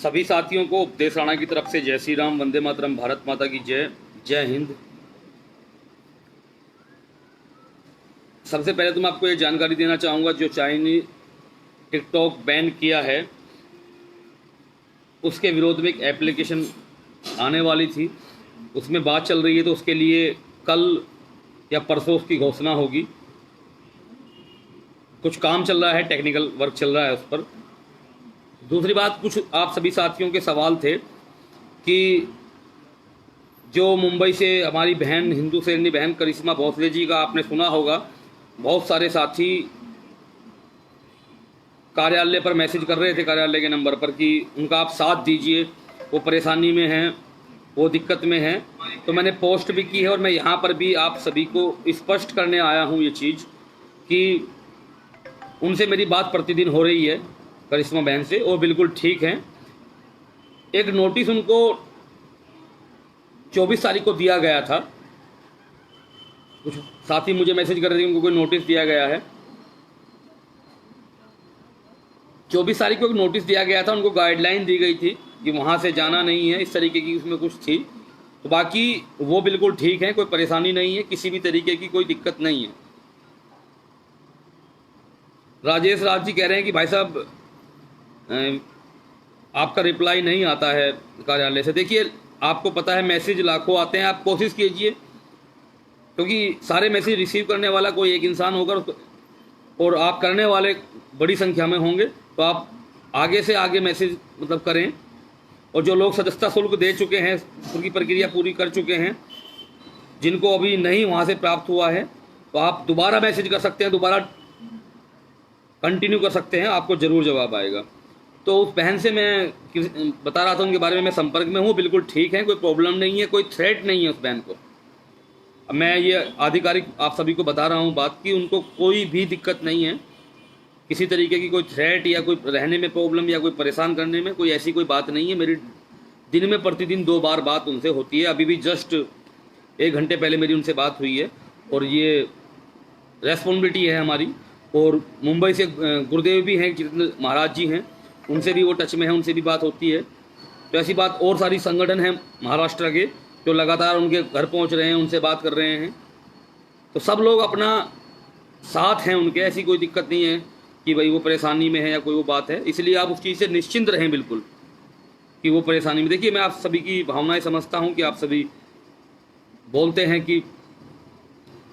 सभी साथियों को उपदेश राणा की तरफ से जय श्री राम, वंदे मातरम, भारत माता की जय, जय हिंद। सबसे पहले तो मैं आपको ये जानकारी देना चाहूँगा, जो चाइनीज टिकटॉक बैन किया है उसके विरोध में एक एप्लीकेशन आने वाली थी, उसमें बात चल रही है, तो उसके लिए कल या परसों उसकी घोषणा होगी। कुछ काम चल रहा है, टेक्निकल वर्क चल रहा है उस पर। दूसरी बात, कुछ आप सभी साथियों के सवाल थे कि जो मुंबई से हमारी बहन, हिंदू शेरनी बहन करिश्मा भोसले जी का आपने सुना होगा, बहुत सारे साथी कार्यालय पर मैसेज कर रहे थे, कार्यालय के नंबर पर, कि उनका आप साथ दीजिए, वो परेशानी में हैं, वो दिक्कत में हैं। तो मैंने पोस्ट भी की है और मैं यहाँ पर भी आप सभी को स्पष्ट करने आया हूँ ये चीज़ कि उनसे मेरी बात प्रतिदिन हो रही है, करिश्मा बहन से, और बिल्कुल ठीक हैं। एक नोटिस उनको 24 तारीख को दिया गया था। कुछ साथी मुझे मैसेज कर रहे थे उनको कोई नोटिस दिया गया है। 24 तारीख को एक नोटिस दिया गया था, उनको गाइडलाइन दी गई थी कि वहाँ से जाना नहीं है, इस तरीके की उसमें कुछ थी। तो बाकी वो बिल्कुल ठीक है, कोई परेशानी नहीं है, किसी भी तरीके की कोई दिक्कत नहीं है। राजेश राज जी कह रहे हैं कि भाई साहब आपका रिप्लाई नहीं आता है कार्यालय से। देखिए, आपको पता है मैसेज लाखों आते हैं, आप कोशिश कीजिए, क्योंकि सारे मैसेज रिसीव करने वाला कोई एक इंसान होगा और आप करने वाले बड़ी संख्या में होंगे, तो आप आगे से आगे मैसेज मतलब करें। और जो लोग सदस्यता शुल्क दे चुके हैं, उनकी प्रक्रिया पूरी कर चुके हैं, जिनको अभी नहीं वहाँ से प्राप्त हुआ है, तो आप दोबारा मैसेज कर सकते हैं, दोबारा कंटिन्यू कर सकते हैं, आपको ज़रूर जवाब आएगा। तो उस बहन से मैं बता रहा था, उनके बारे में मैं संपर्क में हूँ, बिल्कुल ठीक है, कोई प्रॉब्लम नहीं है, कोई थ्रेट नहीं है उस बहन को। अब मैं ये आधिकारिक आप सभी को बता रहा हूँ बात की, उनको कोई भी दिक्कत नहीं है, किसी तरीके की कोई थ्रेट या कोई रहने में प्रॉब्लम या कोई परेशान करने में कोई ऐसी कोई बात नहीं है। मेरी दिन में प्रतिदिन 2 बार बात उनसे होती है। अभी भी जस्ट 1 घंटे पहले मेरी उनसे बात हुई है, और ये रेस्पॉन्सिबिलिटी है हमारी। और मुंबई से गुरुदेव भी हैं, जितेंद्र महाराज जी हैं, उनसे भी वो टच में है, उनसे भी बात होती है। तो ऐसी बात और सारी संगठन हैं महाराष्ट्र के जो लगातार उनके घर पहुंच रहे हैं, उनसे बात कर रहे हैं। तो सब लोग अपना साथ हैं उनके, ऐसी कोई दिक्कत नहीं है कि भाई वो परेशानी में है या कोई वो बात है। इसलिए आप उस चीज़ से निश्चिंत रहें बिल्कुल कि वो परेशानी में। देखिए, मैं आप सभी की भावनाएं समझता हूँ कि आप सभी बोलते हैं कि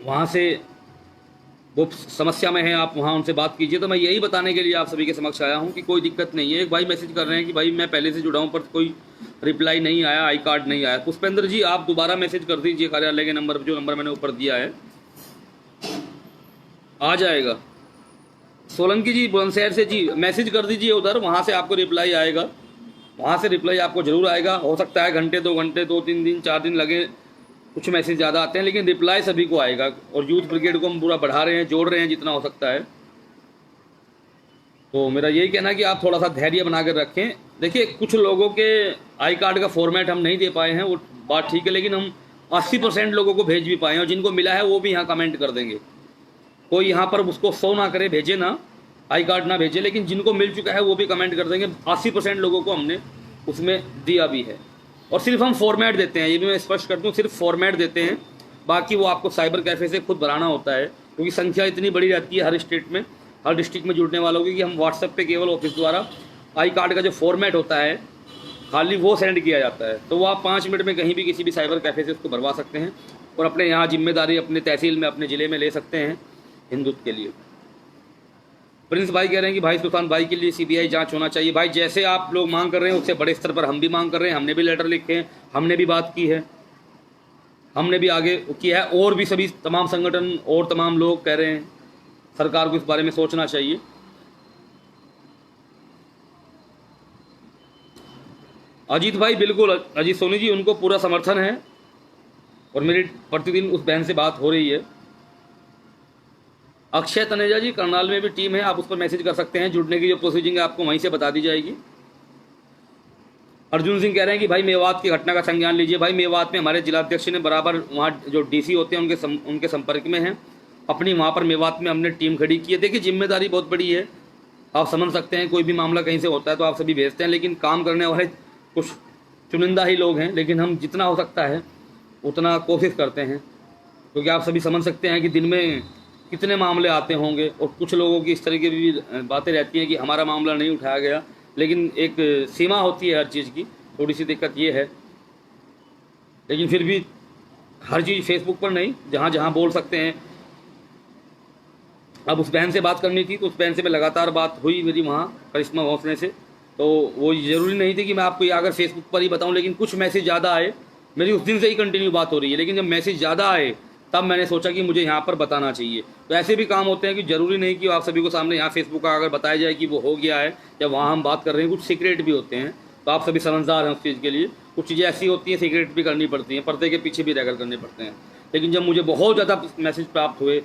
वहाँ से वो समस्या में है, आप वहाँ उनसे बात कीजिए। तो मैं यही बताने के लिए आप सभी के समक्ष आया हूँ कि कोई दिक्कत नहीं है। एक भाई मैसेज कर रहे हैं कि भाई मैं पहले से जुड़ा हूँ पर कोई रिप्लाई नहीं आया, आई कार्ड नहीं आया। पुष्पेंद्र जी, आप दोबारा मैसेज कर दीजिए कार्यालय के नंबर पर, जो नंबर मैंने ऊपर दिया है, आ जाएगा। सोलंकी जी बुलंदशहर से जी, मैसेज कर दीजिए उधर, वहाँ से आपको रिप्लाई आएगा, वहाँ से रिप्लाई आपको ज़रूर आएगा। हो सकता है घंटे 2 घंटे 2-3 दिन 4 दिन लगे, कुछ मैसेज ज़्यादा आते हैं, लेकिन रिप्लाई सभी को आएगा। और यूथ ब्रिगेड को हम पूरा बढ़ा रहे हैं, जोड़ रहे हैं जितना हो सकता है। तो मेरा यही कहना है कि आप थोड़ा सा धैर्य बना कर रखें। देखिए, कुछ लोगों के आई कार्ड का फॉर्मेट हम नहीं दे पाए हैं, वो बात ठीक है, लेकिन हम 80% लोगों को भेज भी पाए हैं, और जिनको मिला है वो भी यहाँ कमेंट कर देंगे। कोई यहाँ पर उसको शो ना करे, भेजे ना, आई कार्ड ना भेजे, लेकिन जिनको मिल चुका है वो भी कमेंट कर देंगे। 80% लोगों को हमने उसमें दिया भी है। और सिर्फ हम फॉर्मेट देते हैं, ये भी मैं स्पष्ट कर दूं, सिर्फ फॉर्मेट देते हैं, बाकी वो आपको साइबर कैफ़े से खुद भराना होता है, क्योंकि संख्या इतनी बड़ी रहती है हर स्टेट में, हर डिस्ट्रिक्ट में जुड़ने वालों की, कि हम व्हाट्सएप पे केवल ऑफिस द्वारा आई कार्ड का जो फॉर्मेट होता है खाली वो सेंड किया जाता है। तो वो आप 5 मिनट में कहीं भी किसी भी साइबर कैफ़े से उसको भरवा सकते हैं और अपने यहाँ जिम्मेदारी अपने तहसील में, अपने ज़िले में ले सकते हैं हिंदुत्व के लिए। प्रिंस भाई कह रहे हैं कि भाई सुल्तान भाई के लिए सीबीआई जांच होना चाहिए। भाई, जैसे आप लोग मांग कर रहे हैं उससे बड़े स्तर पर हम भी मांग कर रहे हैं, हमने भी लेटर लिखे हैं, हमने भी बात की है, हमने भी आगे किया है, और भी सभी तमाम संगठन और तमाम लोग कह रहे हैं सरकार को इस बारे में सोचना चाहिए। अजीत भाई, बिल्कुल अजीत सोनी जी, उनको पूरा समर्थन है, और मेरी प्रतिदिन उस बहन से बात हो रही है। अक्षय तनेजा जी, करनाल में भी टीम है, आप उस पर मैसेज कर सकते हैं, जुड़ने की जो प्रोसीजिंग है आपको वहीं से बता दी जाएगी। अर्जुन सिंह कह रहे हैं कि भाई मेवात की घटना का संज्ञान लीजिए। भाई, मेवात में हमारे जिलाध्यक्ष ने बराबर वहाँ जो डीसी होते हैं उनके संपर्क में हैं, अपनी वहाँ पर मेवात में हमने टीम खड़ी की है। देखिए, जिम्मेदारी बहुत बड़ी है, आप समझ सकते हैं कोई भी मामला कहीं से होता है तो आप सभी भेजते हैं, लेकिन काम करने वाले कुछ चुनिंदा ही लोग हैं। लेकिन हम जितना हो सकता है उतना कोशिश करते हैं, क्योंकि आप सभी समझ सकते हैं कि दिन में कितने मामले आते होंगे, और कुछ लोगों की इस तरीके की भी बातें रहती हैं कि हमारा मामला नहीं उठाया गया। लेकिन एक सीमा होती है हर चीज़ की, थोड़ी सी दिक्कत ये है। लेकिन फिर भी हर चीज़ फेसबुक पर नहीं, जहाँ जहाँ बोल सकते हैं। अब उस बहन से बात करनी थी तो उस बहन से मैं लगातार बात हुई मेरी वहाँ करिश्मा भोसले से, तो वो ज़रूरी नहीं थी कि मैं आपको अगर फेसबुक पर ही बताऊँ, लेकिन कुछ मैसेज ज़्यादा आए। मेरी उस दिन से ही कंटिन्यू बात हो रही है, लेकिन जब मैसेज ज़्यादा आए तब मैंने सोचा कि मुझे यहाँ पर बताना चाहिए। तो ऐसे भी काम होते हैं कि ज़रूरी नहीं कि आप सभी को सामने यहाँ फेसबुक का अगर बताया जाए कि वो हो गया है या वहाँ हम बात कर रहे हैं, कुछ सीक्रेट भी होते हैं। तो आप सभी समझदार हैं उस चीज़ के लिए। कुछ चीज़ें ऐसी होती हैं सीक्रेट भी करनी पड़ती हैं, पर्दे के पीछे भी रहकर करने पड़ते हैं। लेकिन जब मुझे बहुत ज़्यादा मैसेज प्राप्त हुए,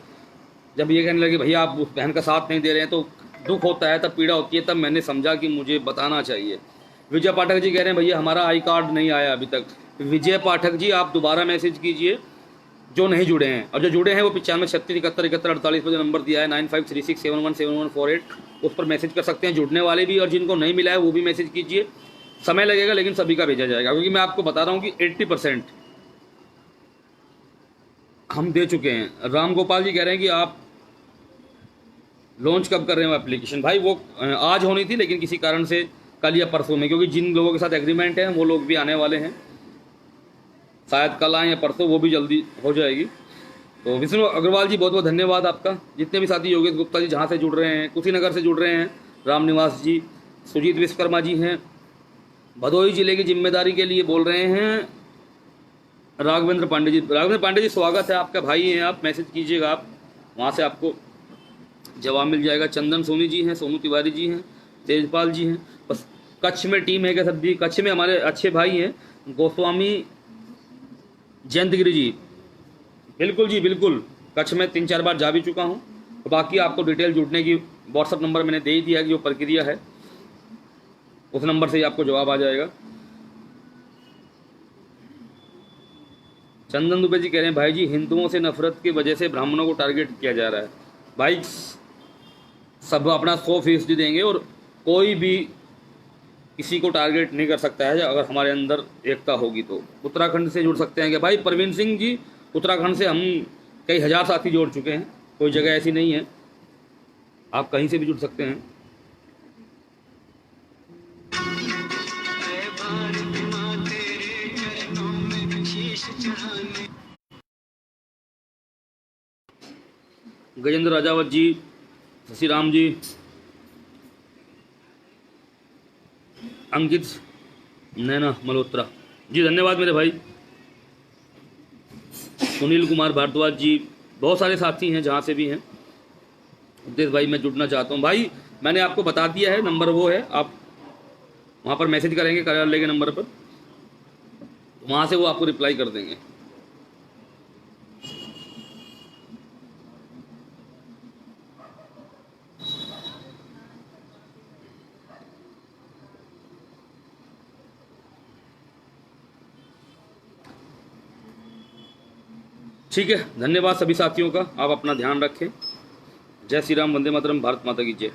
जब ये कहने लगे भैया आप उस बहन का साथ नहीं दे रहे हैं, तो दुख होता है, तब पीड़ा होती है, तब मैंने समझा कि मुझे बताना चाहिए। विजय पाठक जी कह रहे हैं भैया हमारा आई कार्ड नहीं आया अभी तक। विजय पाठक जी आप दोबारा मैसेज कीजिए जो नहीं जुड़े हैं, और जो जुड़े हैं वो 95 36 71 71 48 पर जो नंबर दिया है 9536717148, उस पर मैसेज कर सकते हैं जुड़ने वाले भी, और जिनको नहीं मिला है वो भी मैसेज कीजिए। समय लगेगा लेकिन सभी का भेजा जाएगा, क्योंकि मैं आपको बता रहा हूँ कि 80% हम दे चुके हैं। राम गोपाल जी कह रहे हैं कि आप लॉन्च कब कर रहे हो एप्लीकेशन। भाई वो आज होनी थी, लेकिन किसी कारण से कल या परसों में, क्योंकि जिन लोगों के साथ एग्रीमेंट है वो लोग भी आने वाले हैं, शायद कल आए या परसों, वो भी जल्दी हो जाएगी। तो विष्णु अग्रवाल जी बहुत बहुत धन्यवाद आपका। जितने भी साथी योगेश गुप्ता जी जहाँ से जुड़ रहे हैं, कुशीनगर से जुड़ रहे हैं, राम निवास जी, सुजीत विश्वकर्मा जी हैं, भदोही जिले की जिम्मेदारी के लिए बोल रहे हैं राघवेंद्र पांडे जी। राघवेंद्र पांडे जी स्वागत है आपका, भाई हैं आप, मैसेज कीजिएगा आप, वहाँ से आपको जवाब मिल जाएगा। चंदन सोनी जी हैं, सोनू तिवारी जी हैं, तेजपाल जी हैं। बस कच्छ में टीम है क्या सब जी? कच्छ में हमारे अच्छे भाई हैं गोस्वामी जयंतगिरी जी। बिल्कुल जी बिल्कुल, कच्छ में 3-4 बार जा भी चुका हूँ। तो बाकी आपको डिटेल जुड़ने की व्हाट्सअप नंबर मैंने दे ही दिया कि जो प्रक्रिया है उस नंबर से ही आपको जवाब आ जाएगा। चंदन दुबे जी कह रहे हैं भाई जी हिंदुओं से नफरत की वजह से ब्राह्मणों को टारगेट किया जा रहा है। भाई सब अपना 100% देंगे, और कोई भी किसी को टारगेट नहीं कर सकता है अगर हमारे अंदर एकता होगी तो। उत्तराखंड से जुड़ सकते हैं क्या? भाई परवीन सिंह जी, उत्तराखंड से हम कई हज़ार साथी जोड़ चुके हैं, कोई जगह ऐसी नहीं है, आप कहीं से भी जुड़ सकते हैं। गजेंद्र राजावत जी, शशि राम जी, अंकित नैना मल्होत्रा जी धन्यवाद मेरे भाई। सुनील कुमार भारद्वाज जी, बहुत सारे साथी हैं जहाँ से भी हैं। उद्देश भाई मैं जुड़ना चाहता हूँ। भाई मैंने आपको बता दिया है, नंबर वो है, आप वहाँ पर मैसेज करेंगे कार्यालय के नंबर पर, वहाँ से वो आपको रिप्लाई कर देंगे। ठीक है, धन्यवाद सभी साथियों का। आप अपना ध्यान रखें। जय श्री राम, वंदे मातरम, भारत माता की जय।